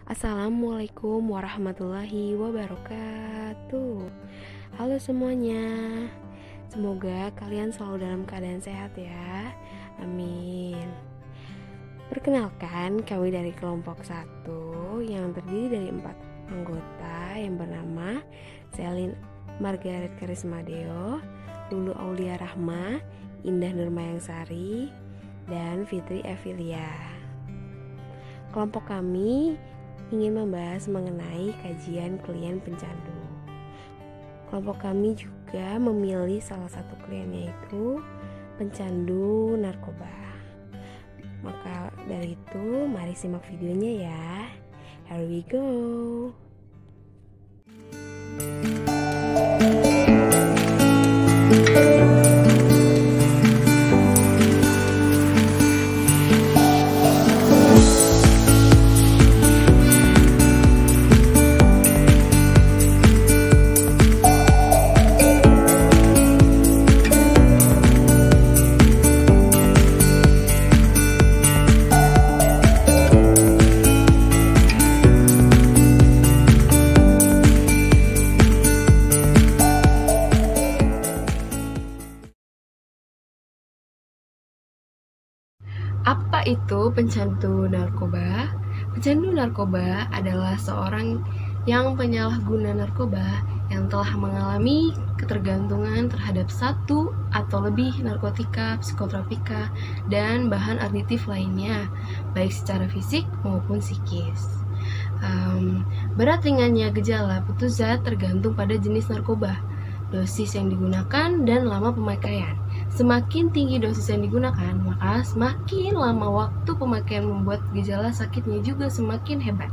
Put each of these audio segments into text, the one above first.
Assalamualaikum warahmatullahi wabarakatuh. Halo semuanya, semoga kalian selalu dalam keadaan sehat ya. Amin. Perkenalkan, kami dari kelompok 1 yang terdiri dari 4 anggota yang bernama Selin Margaret Karismadeo, Lulu Aulia Rahma, Indah Nurmayangsari, dan Fitri Evilia. Kelompok kami ingin membahas mengenai kajian klien pencandu. Kelompok kami juga memilih salah satu kliennya itu pencandu narkoba. Maka dari itu, mari simak videonya ya. Here we go. Apa itu pencandu narkoba? Pencandu narkoba adalah seorang yang penyalahguna narkoba yang telah mengalami ketergantungan terhadap satu atau lebih narkotika, psikotropika, dan bahan aditif lainnya, baik secara fisik maupun psikis. Berat ringannya gejala putus zat tergantung pada jenis narkoba, dosis yang digunakan, dan lama pemakaian. Semakin tinggi dosis yang digunakan, maka semakin lama waktu pemakaian membuat gejala sakitnya juga semakin hebat.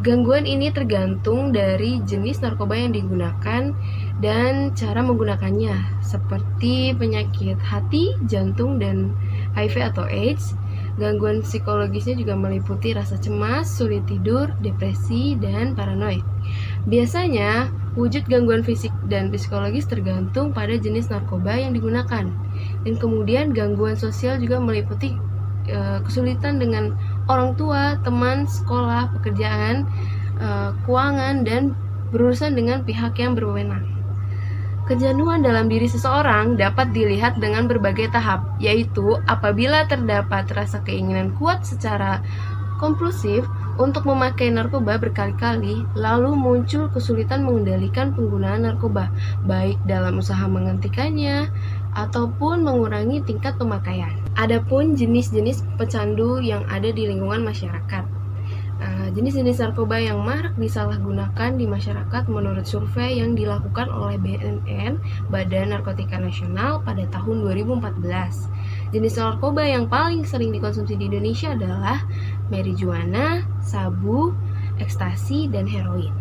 Gangguan ini tergantung dari jenis narkoba yang digunakan dan cara menggunakannya, seperti penyakit hati, jantung, dan HIV atau AIDS. Gangguan psikologisnya juga meliputi rasa cemas, sulit tidur, depresi, dan paranoid. Biasanya, wujud gangguan fisik dan psikologis tergantung pada jenis narkoba yang digunakan. Dan kemudian gangguan sosial juga meliputi kesulitan dengan orang tua, teman, sekolah, pekerjaan, keuangan, dan berurusan dengan pihak yang berwenang. Kejenuhan dalam diri seseorang dapat dilihat dengan berbagai tahap, yaitu apabila terdapat rasa keinginan kuat secara kompulsif untuk memakai narkoba berkali-kali, lalu muncul kesulitan mengendalikan penggunaan narkoba, baik dalam usaha menghentikannya ataupun mengurangi tingkat pemakaian. Adapun jenis-jenis pecandu yang ada di lingkungan masyarakat. Jenis-jenis narkoba yang marak disalahgunakan di masyarakat menurut survei yang dilakukan oleh BNN, Badan Narkotika Nasional, pada tahun 2014. Jenis narkoba yang paling sering dikonsumsi di Indonesia adalah marijuana, sabu, ekstasi, dan heroin.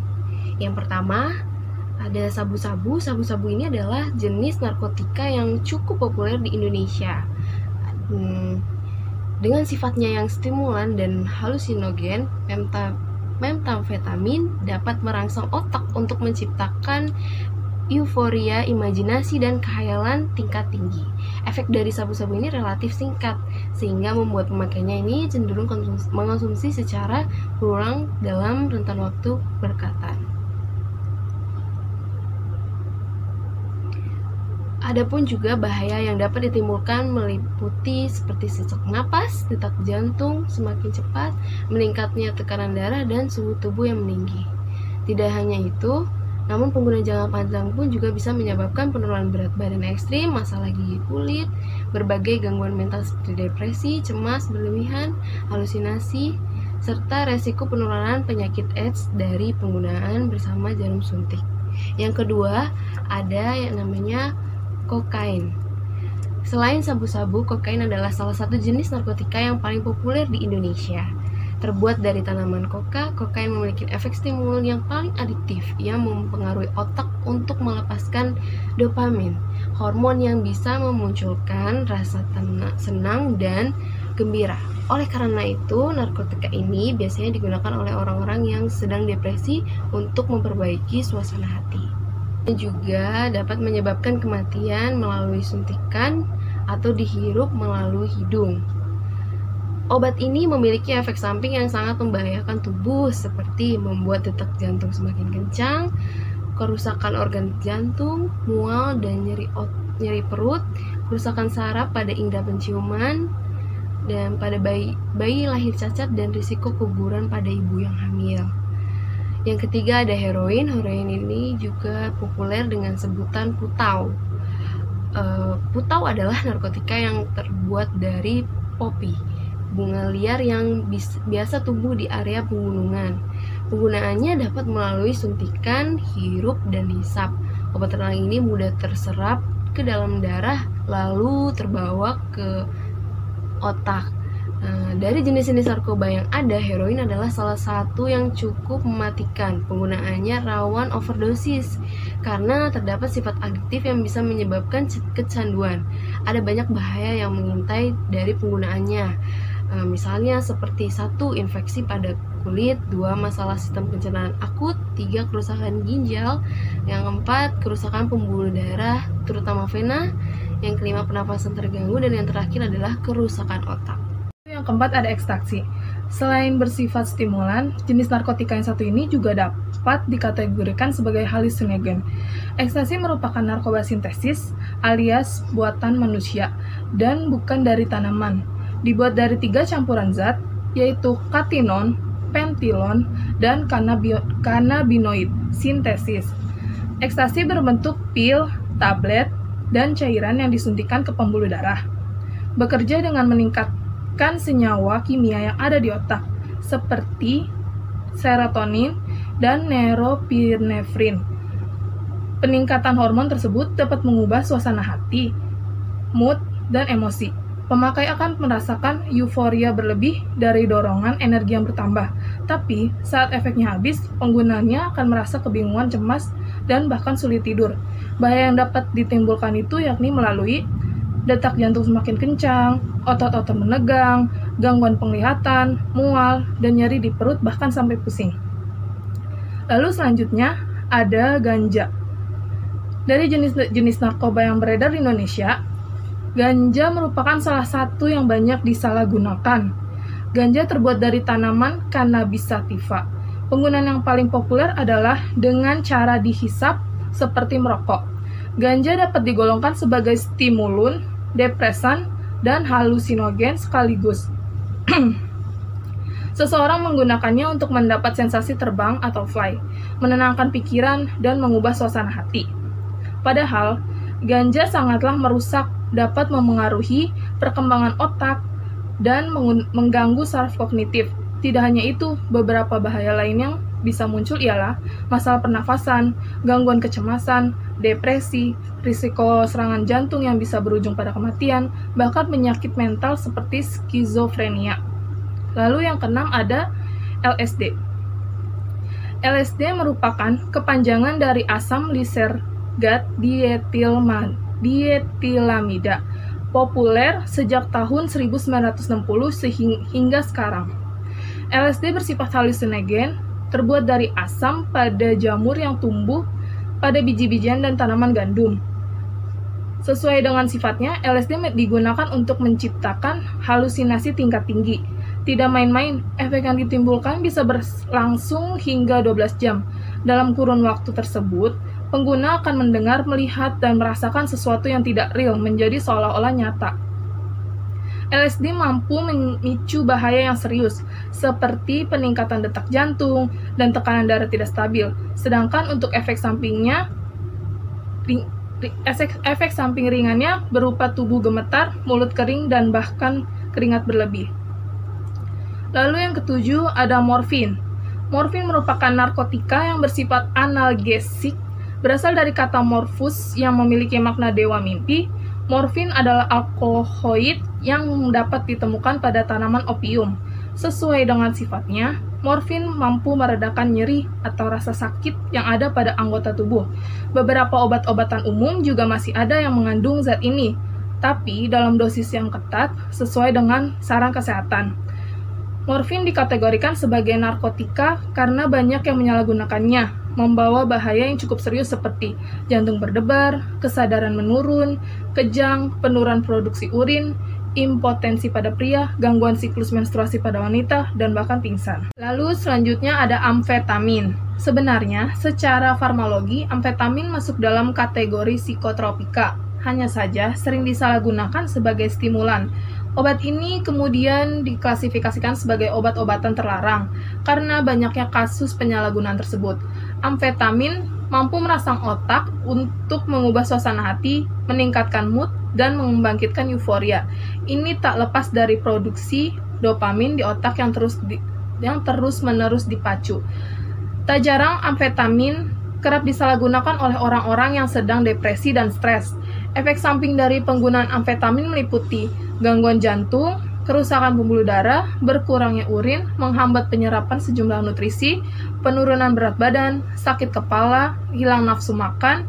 Yang pertama, ada sabu-sabu. Sabu-sabu ini adalah jenis narkotika yang cukup populer di Indonesia. Dengan sifatnya yang stimulan dan halusinogen, metamfetamin dapat merangsang otak untuk menciptakan euforia, imajinasi, dan khayalan tingkat tinggi. Efek dari sabu-sabu ini relatif singkat, sehingga membuat pemakainya ini cenderung mengonsumsi secara berulang dalam rentan waktu berdekatan. Adapun juga bahaya yang dapat ditimbulkan meliputi seperti sesak napas, detak jantung semakin cepat, meningkatnya tekanan darah, dan suhu tubuh yang meninggi. Tidak hanya itu, namun pengguna jangka panjang pun juga bisa menyebabkan penurunan berat badan ekstrim, masalah gigi kulit, berbagai gangguan mental seperti depresi, cemas berlebihan, halusinasi, serta resiko penurunan penyakit AIDS dari penggunaan bersama jarum suntik. Yang kedua, ada yang namanya kokain. Selain sabu-sabu, kokain adalah salah satu jenis narkotika yang paling populer di Indonesia. Terbuat dari tanaman koka, kokain memiliki efek stimulus yang paling adiktif yang mempengaruhi otak untuk melepaskan dopamin, hormon yang bisa memunculkan rasa senang dan gembira. Oleh karena itu, narkotika ini biasanya digunakan oleh orang-orang yang sedang depresi untuk memperbaiki suasana hati. Juga dapat menyebabkan kematian melalui suntikan atau dihirup melalui hidung. Obat ini memiliki efek samping yang sangat membahayakan tubuh, seperti membuat detak jantung semakin kencang, kerusakan organ jantung, mual dan nyeri perut, kerusakan saraf pada indera penciuman, dan pada bayi lahir cacat, dan risiko keguguran pada ibu yang hamil. Yang ketiga ada heroin. Heroin ini juga populer dengan sebutan putau. Putau adalah narkotika yang terbuat dari popi, bunga liar yang biasa tumbuh di area pegunungan. Penggunaannya dapat melalui suntikan, hirup, dan hisap. Obat terlarang ini mudah terserap ke dalam darah lalu terbawa ke otak. Dari jenis-jenis narkoba yang ada, heroin adalah salah satu yang cukup mematikan. Penggunaannya rawan overdosis karena terdapat sifat adiktif yang bisa menyebabkan kecanduan. Ada banyak bahaya yang mengintai dari penggunaannya. Misalnya seperti 1. Infeksi pada kulit, 2. Masalah sistem pencernaan akut, 3. Kerusakan ginjal, yang 4. Kerusakan pembuluh darah, terutama vena, yang kelima pernapasan terganggu, dan yang terakhir adalah kerusakan otak. Yang keempat ada ekstraksi. Selain bersifat stimulan, jenis narkotika yang satu ini juga dapat dikategorikan sebagai halusinogen. Ekstasi merupakan narkoba sintesis alias buatan manusia dan bukan dari tanaman. Dibuat dari 3 campuran zat, yaitu katinon, pentilon, dan kanabinoid sintesis. Ekstasi berbentuk pil, tablet, dan cairan yang disuntikan ke pembuluh darah. Bekerja dengan meningkatkan senyawa kimia yang ada di otak, seperti serotonin dan norepinefrin. Peningkatan hormon tersebut dapat mengubah suasana hati, mood, dan emosi. Pemakai akan merasakan euforia berlebih dari dorongan energi yang bertambah, tapi saat efeknya habis, penggunanya akan merasa kebingungan, cemas, dan bahkan sulit tidur. Bahaya yang dapat ditimbulkan itu yakni melalui detak jantung semakin kencang, otot-otot menegang, gangguan penglihatan, mual, dan nyeri di perut bahkan sampai pusing. Lalu selanjutnya ada ganja. Dari jenis narkoba yang beredar di Indonesia, ganja merupakan salah satu yang banyak disalahgunakan. Ganja terbuat dari tanaman Cannabis sativa. Penggunaan yang paling populer adalah dengan cara dihisap seperti merokok. Ganja dapat digolongkan sebagai stimulun, depresan, dan halusinogen sekaligus. Seseorang menggunakannya untuk mendapat sensasi terbang atau fly, menenangkan pikiran, dan mengubah suasana hati. Padahal, ganja sangatlah merusak, dapat memengaruhi perkembangan otak, dan mengganggu saraf kognitif. Tidak hanya itu, beberapa bahaya lain yang bisa muncul ialah masalah pernafasan, gangguan kecemasan, depresi, risiko serangan jantung yang bisa berujung pada kematian, bahkan penyakit mental seperti skizofrenia. Lalu yang keenam ada LSD. LSD merupakan kepanjangan dari asam lisergat dietilamida, populer sejak tahun 1960 hingga sekarang. LSD bersifat halusinogen, terbuat dari asam pada jamur yang tumbuh pada biji-bijian dan tanaman gandum. Sesuai dengan sifatnya, LSD digunakan untuk menciptakan halusinasi tingkat tinggi. Tidak main-main, efek yang ditimbulkan bisa berlangsung hingga 12 jam. Dalam kurun waktu tersebut, pengguna akan mendengar, melihat, dan merasakan sesuatu yang tidak real menjadi seolah-olah nyata. LSD mampu memicu bahaya yang serius, seperti peningkatan detak jantung dan tekanan darah tidak stabil. Sedangkan untuk efek samping ringannya berupa tubuh gemetar, mulut kering, dan bahkan keringat berlebih. Lalu yang ketujuh ada morfin. Morfin merupakan narkotika yang bersifat analgesik, berasal dari kata morfus yang memiliki makna dewa mimpi. Morfin adalah alkaloid yang dapat ditemukan pada tanaman opium. Sesuai dengan sifatnya, morfin mampu meredakan nyeri atau rasa sakit yang ada pada anggota tubuh. Beberapa obat-obatan umum juga masih ada yang mengandung zat ini, tapi dalam dosis yang ketat sesuai dengan saran kesehatan. Morfin dikategorikan sebagai narkotika karena banyak yang menyalahgunakannya, membawa bahaya yang cukup serius seperti jantung berdebar, kesadaran menurun, kejang, penurunan produksi urin, impotensi pada pria, gangguan siklus menstruasi pada wanita, dan bahkan pingsan. Lalu selanjutnya ada amfetamin. Sebenarnya, secara farmakologi, amfetamin masuk dalam kategori psikotropika. Hanya saja sering disalahgunakan sebagai stimulan. Obat ini kemudian diklasifikasikan sebagai obat-obatan terlarang karena banyaknya kasus penyalahgunaan tersebut. Amfetamin mampu merangsang otak untuk mengubah suasana hati, meningkatkan mood, dan membangkitkan euforia. Ini tak lepas dari produksi dopamin di otak yang terus-menerus dipacu. Tak jarang amfetamin kerap disalahgunakan oleh orang-orang yang sedang depresi dan stres. Efek samping dari penggunaan amfetamin meliputi gangguan jantung, kerusakan pembuluh darah, berkurangnya urin, menghambat penyerapan sejumlah nutrisi, penurunan berat badan, sakit kepala, hilang nafsu makan,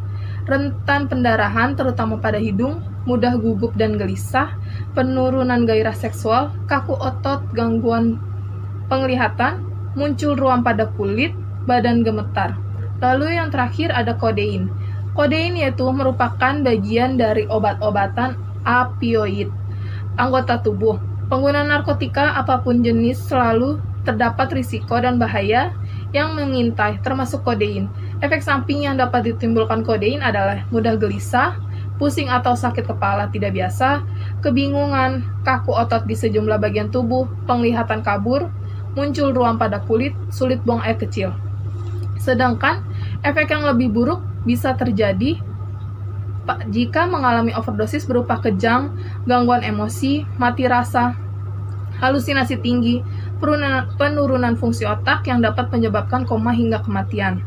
rentan pendarahan terutama pada hidung, mudah gugup dan gelisah, penurunan gairah seksual, kaku otot, gangguan penglihatan, muncul ruam pada kulit, badan gemetar. Lalu yang terakhir ada kodein. Kodein yaitu merupakan bagian dari obat-obatan opioid anggota tubuh. Penggunaan narkotika apapun jenis selalu terdapat risiko dan bahaya yang mengintai, termasuk kodein. Efek samping yang dapat ditimbulkan kodein adalah mudah gelisah, pusing atau sakit kepala tidak biasa, kebingungan, kaku otot di sejumlah bagian tubuh, penglihatan kabur, muncul ruam pada kulit, sulit buang air kecil. Sedangkan efek yang lebih buruk bisa terjadi jika mengalami overdosis berupa kejang, gangguan emosi, mati rasa, halusinasi tinggi, penurunan fungsi otak yang dapat menyebabkan koma hingga kematian.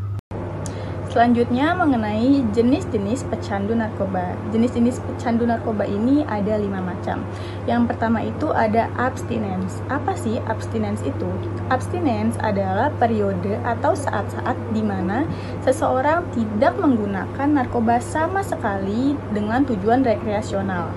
Selanjutnya mengenai jenis-jenis pecandu narkoba. Jenis-jenis pecandu narkoba ini ada 5 macam. Yang pertama itu ada abstinence. Apa sih abstinence itu? Abstinence adalah periode atau saat-saat di mana seseorang tidak menggunakan narkoba sama sekali dengan tujuan rekreasional.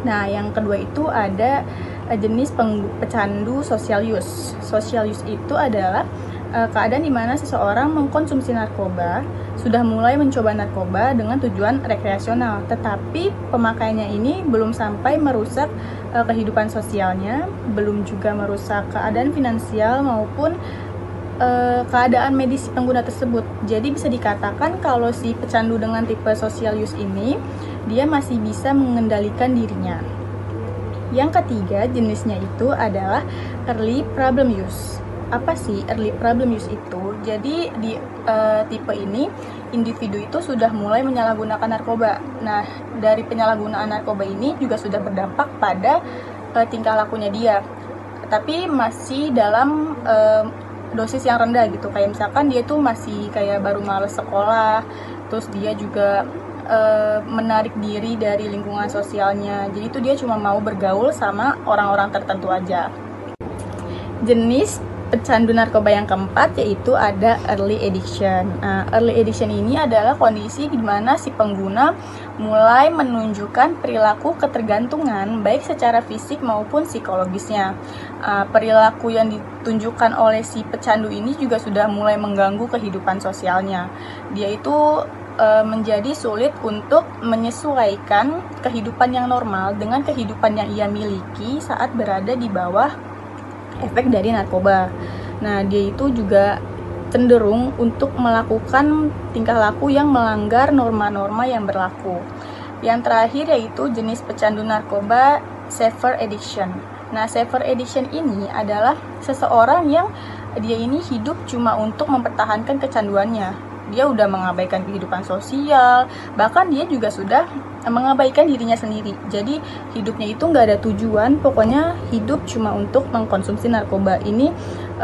Nah, yang kedua itu ada jenis pecandu social use. Social use itu adalah keadaan di mana seseorang mengkonsumsi narkoba, sudah mulai mencoba narkoba dengan tujuan rekreasional, tetapi pemakaiannya ini belum sampai merusak kehidupan sosialnya, belum juga merusak keadaan finansial maupun keadaan medis pengguna tersebut. Jadi bisa dikatakan kalau si pecandu dengan tipe social use ini, dia masih bisa mengendalikan dirinya. Yang ketiga jenisnya itu adalah early problem use. Apa sih early problem use itu? Jadi di tipe ini individu itu sudah mulai menyalahgunakan narkoba. Nah, dari penyalahgunaan narkoba ini juga sudah berdampak pada tingkah lakunya dia. Tapi masih dalam dosis yang rendah gitu. Kayak misalkan dia tuh masih kayak baru males sekolah, terus dia juga menarik diri dari lingkungan sosialnya. Jadi itu dia cuma mau bergaul sama orang-orang tertentu aja. Jenis pecandu narkoba yang keempat yaitu ada early addiction. Early addiction ini adalah kondisi di mana si pengguna mulai menunjukkan perilaku ketergantungan baik secara fisik maupun psikologisnya. Perilaku yang ditunjukkan oleh si pecandu ini juga sudah mulai mengganggu kehidupan sosialnya. Dia itu menjadi sulit untuk menyesuaikan kehidupan yang normal dengan kehidupan yang ia miliki saat berada di bawah efek dari narkoba. Nah, dia itu juga cenderung untuk melakukan tingkah laku yang melanggar norma-norma yang berlaku. Yang terakhir yaitu jenis pecandu narkoba safer addiction. Nah, safer addiction ini adalah seseorang yang dia ini hidup cuma untuk mempertahankan kecanduannya. Dia udah mengabaikan kehidupan sosial, bahkan dia juga sudah mengabaikan dirinya sendiri. Jadi hidupnya itu nggak ada tujuan, pokoknya hidup cuma untuk mengkonsumsi narkoba. Ini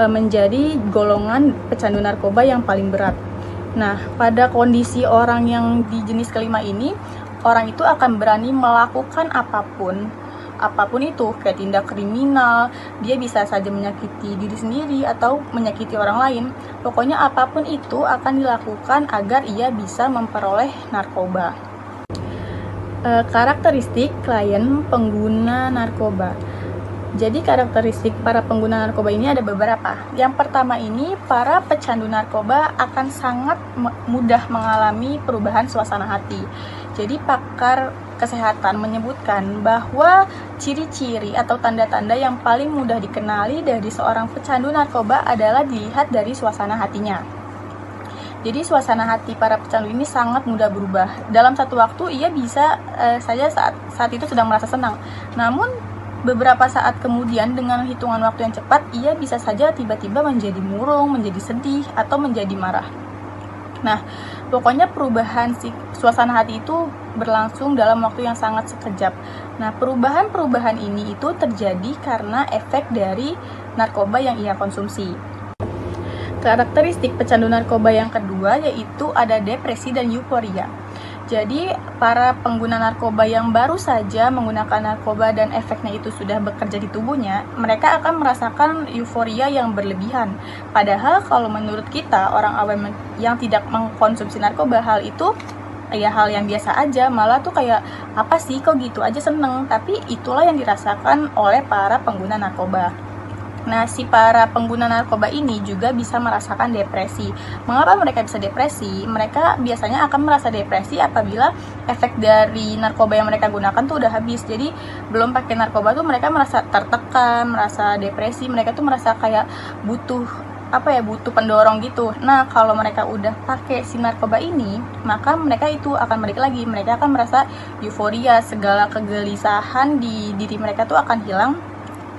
menjadi golongan pecandu narkoba yang paling berat. Nah, pada kondisi orang yang di jenis kelima ini, orang itu akan berani melakukan apapun itu, kayak tindak kriminal, dia bisa saja menyakiti diri sendiri atau menyakiti orang lain. Pokoknya apapun itu akan dilakukan agar ia bisa memperoleh narkoba. Karakteristik klien pengguna narkoba. Jadi karakteristik para pengguna narkoba ini ada beberapa. Yang pertama ini, para pecandu narkoba akan sangat mudah mengalami perubahan suasana hati. Jadi pakar Kesehatan menyebutkan bahwa ciri-ciri atau tanda-tanda yang paling mudah dikenali dari seorang pecandu narkoba adalah dilihat dari suasana hatinya. Jadi suasana hati para pecandu ini sangat mudah berubah. Dalam satu waktu ia bisa saja saat itu sedang merasa senang. Namun beberapa saat kemudian dengan hitungan waktu yang cepat ia bisa saja tiba-tiba menjadi murung, menjadi sedih, atau menjadi marah. Nah, pokoknya perubahan suasana hati itu berlangsung dalam waktu yang sangat sekejap. Nah, perubahan-perubahan ini itu terjadi karena efek dari narkoba yang ia konsumsi. Karakteristik pecandu narkoba yang kedua yaitu ada depresi dan euforia. Jadi, para pengguna narkoba yang baru saja menggunakan narkoba dan efeknya itu sudah bekerja di tubuhnya, mereka akan merasakan euforia yang berlebihan. Padahal kalau menurut kita, orang awam yang tidak mengkonsumsi narkoba, hal itu ya hal yang biasa aja, malah tuh kayak apa sih kok gitu aja seneng. Tapi itulah yang dirasakan oleh para pengguna narkoba. Nah, si para pengguna narkoba ini juga bisa merasakan depresi. Mengapa mereka bisa depresi? Mereka biasanya akan merasa depresi apabila efek dari narkoba yang mereka gunakan tuh udah habis. Jadi, belum pakai narkoba tuh mereka merasa tertekan, merasa depresi, mereka tuh merasa kayak butuh pendorong gitu. Nah, kalau mereka udah pakai si narkoba ini, maka mereka itu akan balik lagi. Mereka akan merasa euforia, segala kegelisahan di diri mereka tuh akan hilang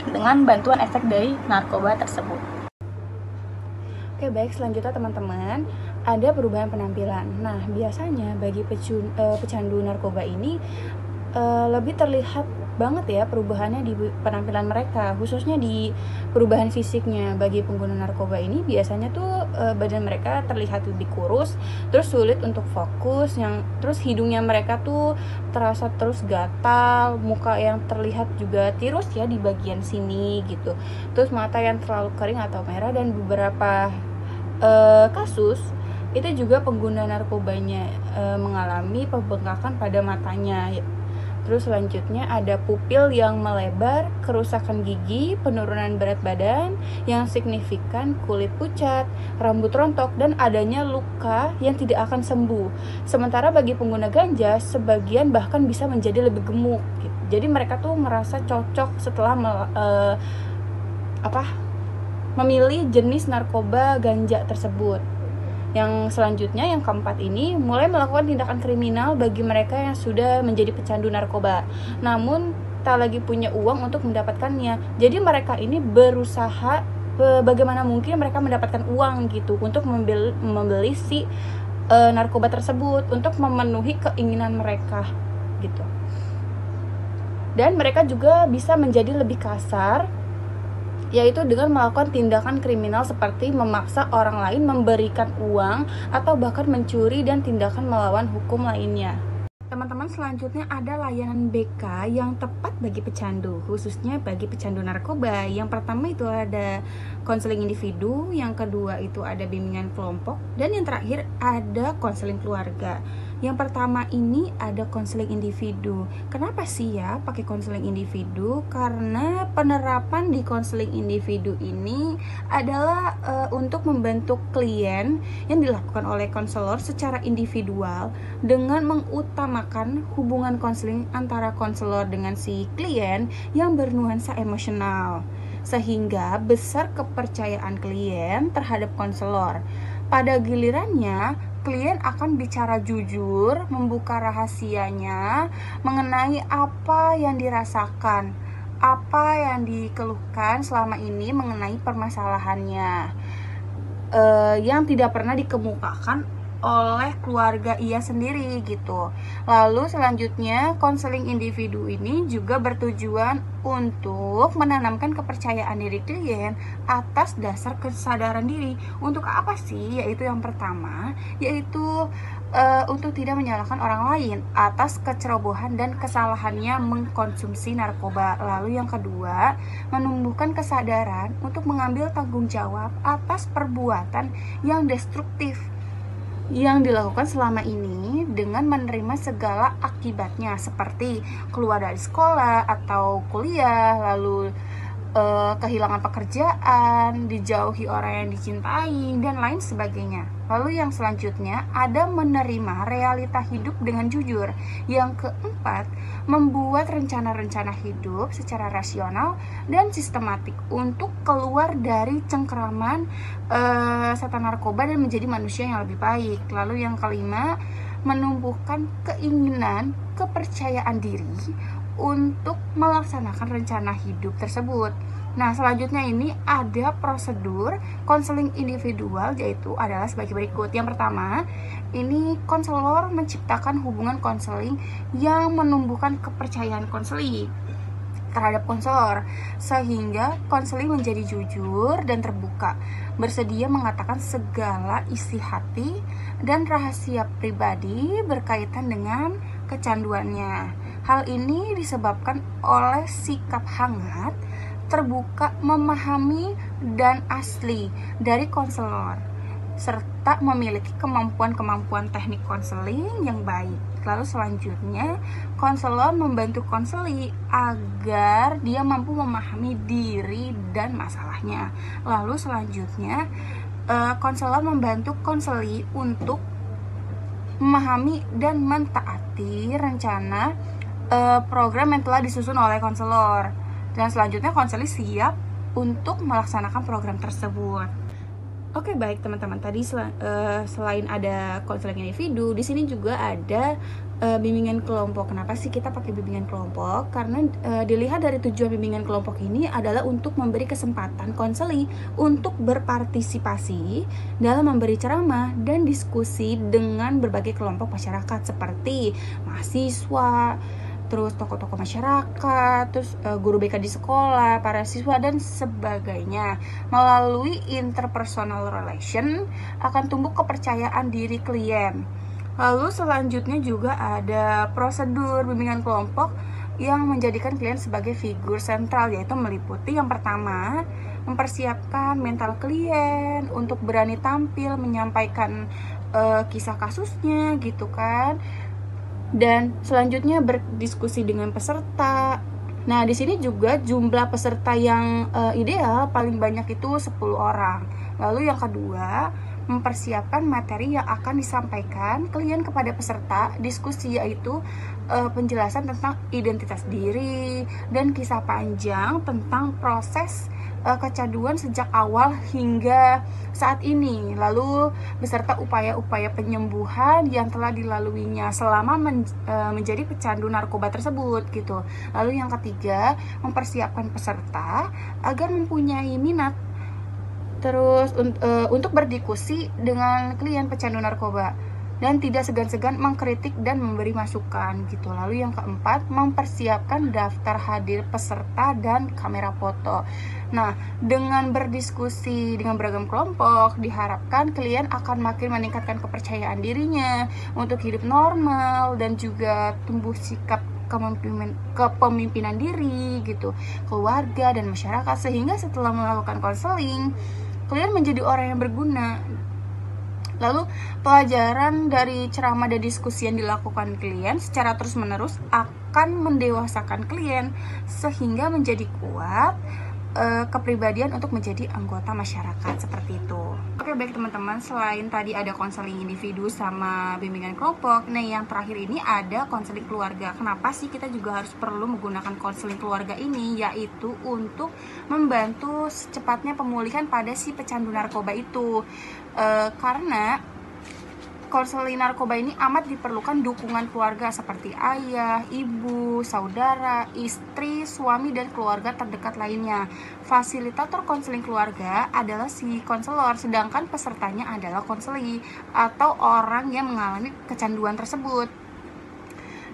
dengan bantuan efek dari narkoba tersebut. Oke, baik, selanjutnya teman-teman, ada perubahan penampilan. Nah, biasanya bagi pecandu narkoba ini lebih terlihat banget ya perubahannya di penampilan mereka, khususnya di perubahan fisiknya. Bagi pengguna narkoba ini biasanya tuh badan mereka terlihat lebih kurus, terus sulit untuk fokus, terus hidungnya mereka tuh terasa terus gatal, muka yang terlihat juga tirus ya di bagian sini gitu, terus mata yang terlalu kering atau merah, dan beberapa kasus itu juga pengguna narkobanya mengalami pembengkakan pada matanya. Terus selanjutnya ada pupil yang melebar, kerusakan gigi, penurunan berat badan yang signifikan, kulit pucat, rambut rontok, dan adanya luka yang tidak akan sembuh. Sementara bagi pengguna ganja, sebagian bahkan bisa menjadi lebih gemuk gitu. Jadi mereka tuh merasa cocok setelah memilih jenis narkoba ganja tersebut. Yang selanjutnya, yang keempat ini, mulai melakukan tindakan kriminal bagi mereka yang sudah menjadi pecandu narkoba, namun tak lagi punya uang untuk mendapatkannya. Jadi mereka ini berusaha bagaimana mungkin mereka mendapatkan uang gitu untuk membeli si narkoba tersebut untuk memenuhi keinginan mereka gitu. Dan mereka juga bisa menjadi lebih kasar, yaitu dengan melakukan tindakan kriminal seperti memaksa orang lain memberikan uang atau bahkan mencuri dan tindakan melawan hukum lainnya. Teman-teman, selanjutnya ada layanan BK yang tepat bagi pecandu, khususnya bagi pecandu narkoba. Yang pertama itu ada konseling individu, yang kedua itu ada bimbingan kelompok, dan yang terakhir ada konseling keluarga. Yang pertama ini ada konseling individu. Kenapa sih ya pakai konseling individu? Karena penerapan di konseling individu ini adalah untuk membentuk klien yang dilakukan oleh konselor secara individual dengan mengutamakan hubungan konseling antara konselor dengan si klien yang bernuansa emosional, sehingga besar kepercayaan klien terhadap konselor. Pada gilirannya, klien akan bicara jujur, membuka rahasianya mengenai apa yang dirasakan, apa yang dikeluhkan selama ini mengenai permasalahannya yang tidak pernah dikemukakan oleh keluarga ia sendiri gitu. Lalu selanjutnya, konseling individu ini juga bertujuan untuk menanamkan kepercayaan diri klien atas dasar kesadaran diri. Untuk apa sih? Yaitu yang pertama, yaitu untuk tidak menyalahkan orang lain atas kecerobohan dan kesalahannya mengkonsumsi narkoba. Lalu yang kedua, menumbuhkan kesadaran untuk mengambil tanggung jawab atas perbuatan yang destruktif yang dilakukan selama ini dengan menerima segala akibatnya, seperti keluar dari sekolah atau kuliah, lalu kehilangan pekerjaan, dijauhi orang yang dicintai, dan lain sebagainya. Lalu yang selanjutnya ada menerima realita hidup dengan jujur. Yang keempat, membuat rencana-rencana hidup secara rasional dan sistematik untuk keluar dari cengkeraman setan narkoba dan menjadi manusia yang lebih baik. Lalu yang kelima, menumbuhkan keinginan, kepercayaan diri untuk melaksanakan rencana hidup tersebut. Nah, selanjutnya ini ada prosedur konseling individual, yaitu adalah sebagai berikut. Yang pertama, ini konselor menciptakan hubungan konseling yang menumbuhkan kepercayaan konseling terhadap konselor, sehingga konseling menjadi jujur dan terbuka, bersedia mengatakan segala isi hati dan rahasia pribadi berkaitan dengan kecanduannya. Hal ini disebabkan oleh sikap hangat, terbuka, memahami, dan asli dari konselor, serta memiliki kemampuan-kemampuan teknik konseling yang baik. Lalu selanjutnya, konselor membantu konseli agar dia mampu memahami diri dan masalahnya. Lalu selanjutnya, konselor membantu konseli untuk memahami dan mentaati rencana program yang telah disusun oleh konselor. Dan selanjutnya konseli siap untuk melaksanakan program tersebut. Oke, baik teman-teman. Tadi selain ada konseling individu, di sini juga ada bimbingan kelompok. Kenapa sih kita pakai bimbingan kelompok? Karena dilihat dari tujuan bimbingan kelompok ini adalah untuk memberi kesempatan konseli untuk berpartisipasi dalam memberi ceramah dan diskusi dengan berbagai kelompok masyarakat seperti mahasiswa, terus tokoh-tokoh masyarakat, terus guru BK di sekolah, para siswa, dan sebagainya. Melalui interpersonal relation akan tumbuh kepercayaan diri klien. Lalu selanjutnya juga ada prosedur bimbingan kelompok yang menjadikan klien sebagai figur sentral, yaitu meliputi yang pertama, mempersiapkan mental klien untuk berani tampil menyampaikan kisah kasusnya gitu kan. Dan selanjutnya berdiskusi dengan peserta. Nah, di sini juga jumlah peserta yang ideal paling banyak itu 10 orang. Lalu yang kedua, mempersiapkan materi yang akan disampaikan klien kepada peserta diskusi, yaitu penjelasan tentang identitas diri dan kisah panjang tentang proses kecanduan sejak awal hingga saat ini, lalu beserta upaya-upaya penyembuhan yang telah dilaluinya selama menjadi pecandu narkoba tersebut gitu. Lalu yang ketiga, mempersiapkan peserta agar mempunyai minat terus untuk berdiskusi dengan klien pecandu narkoba dan tidak segan-segan mengkritik dan memberi masukan gitu. Lalu yang keempat, mempersiapkan daftar hadir peserta dan kamera foto. Nah, dengan berdiskusi dengan beragam kelompok, diharapkan klien akan makin meningkatkan kepercayaan dirinya untuk hidup normal dan juga tumbuh sikap kepemimpinan diri gitu, keluarga dan masyarakat, sehingga setelah melakukan konseling, klien menjadi orang yang berguna. Lalu pelajaran dari ceramah dan diskusi yang dilakukan klien secara terus-menerus akan mendewasakan klien sehingga menjadi kuat kepribadian untuk menjadi anggota masyarakat seperti itu. Oke, baik teman-teman, selain tadi ada konseling individu sama bimbingan kelompok, nah yang terakhir ini ada konseling keluarga. Kenapa sih kita juga harus perlu menggunakan konseling keluarga ini? Yaitu untuk membantu secepatnya pemulihan pada si pecandu narkoba itu. Karena konseling narkoba ini amat diperlukan dukungan keluarga seperti ayah, ibu, saudara, istri, suami, dan keluarga terdekat lainnya. Fasilitator konseling keluarga adalah si konselor, sedangkan pesertanya adalah konseli atau orang yang mengalami kecanduan tersebut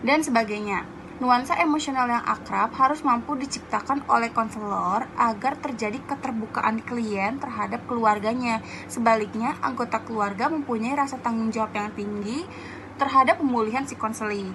dan sebagainya. Nuansa emosional yang akrab harus mampu diciptakan oleh konselor agar terjadi keterbukaan klien terhadap keluarganya. Sebaliknya, anggota keluarga mempunyai rasa tanggung jawab yang tinggi terhadap pemulihan si konseli.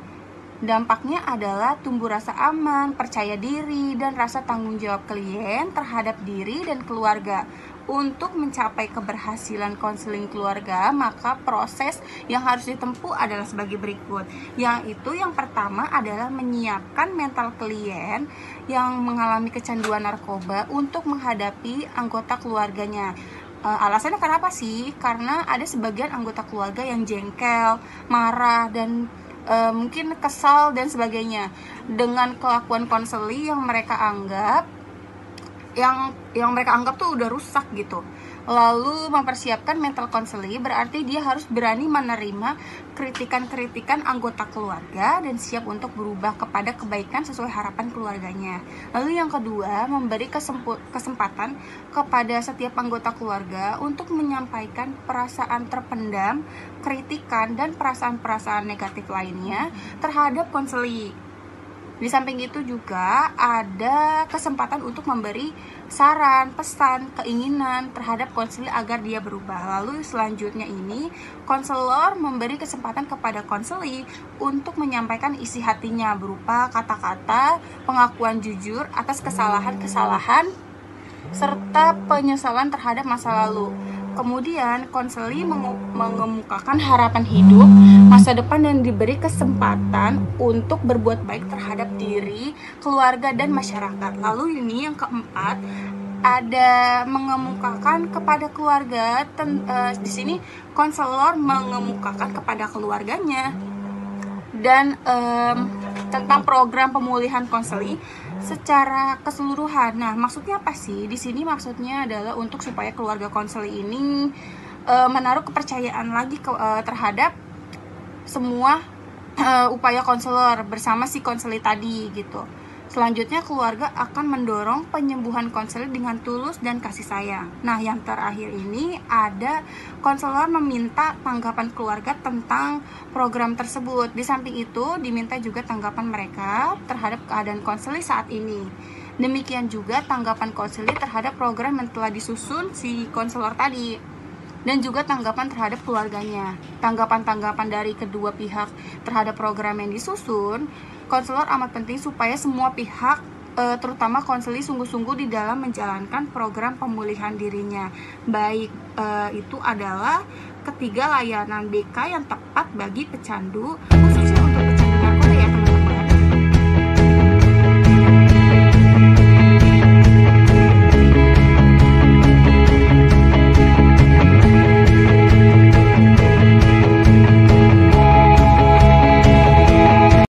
Dampaknya adalah tumbuh rasa aman, percaya diri, dan rasa tanggung jawab klien terhadap diri dan keluarga. Untuk mencapai keberhasilan konseling keluarga, maka proses yang harus ditempuh adalah sebagai berikut. Yaitu yang pertama adalah menyiapkan mental klien yang mengalami kecanduan narkoba untuk menghadapi anggota keluarganya. Alasannya kenapa sih? Karena ada sebagian anggota keluarga yang jengkel, marah, dan mungkin kesal dan sebagainya dengan kelakuan konseli yang mereka anggap tuh udah rusak gitu. Lalu mempersiapkan mental konseli berarti dia harus berani menerima kritikan-kritikan anggota keluarga dan siap untuk berubah kepada kebaikan sesuai harapan keluarganya. Lalu yang kedua, memberi kesempatan kepada setiap anggota keluarga untuk menyampaikan perasaan terpendam, kritikan, dan perasaan-perasaan negatif lainnya terhadap konseli. Di samping itu juga ada kesempatan untuk memberi saran, pesan, keinginan terhadap konseli agar dia berubah. Lalu selanjutnya ini, konselor memberi kesempatan kepada konseli untuk menyampaikan isi hatinya berupa kata-kata, pengakuan jujur atas kesalahan-kesalahan, serta penyesalan terhadap masa lalu. Kemudian konseli mengemukakan harapan hidup, masa depan, dan diberi kesempatan untuk berbuat baik terhadap diri, keluarga, dan masyarakat. Lalu ini yang keempat, ada mengemukakan kepada keluarga. Di sini konselor mengemukakan kepada keluarganya dan tentang program pemulihan konseli secara keseluruhan. Nah, maksudnya apa sih? Di sini maksudnya adalah untuk supaya keluarga konseli ini menaruh kepercayaan lagi terhadap semua upaya konselor bersama si konseli tadi gitu. Selanjutnya keluarga akan mendorong penyembuhan konseli dengan tulus dan kasih sayang. Nah, yang terakhir ini ada konselor meminta tanggapan keluarga tentang program tersebut. Di samping itu diminta juga tanggapan mereka terhadap keadaan konseli saat ini. Demikian juga tanggapan konseli terhadap program yang telah disusun si konselor tadi, dan juga tanggapan terhadap keluarganya. Tanggapan-tanggapan dari kedua pihak terhadap program yang disusun, konselor amat penting supaya semua pihak, terutama konseli, sungguh-sungguh di dalam menjalankan program pemulihan dirinya. Baik itu adalah ketiga layanan BK yang tepat bagi pecandu, khususnya untuk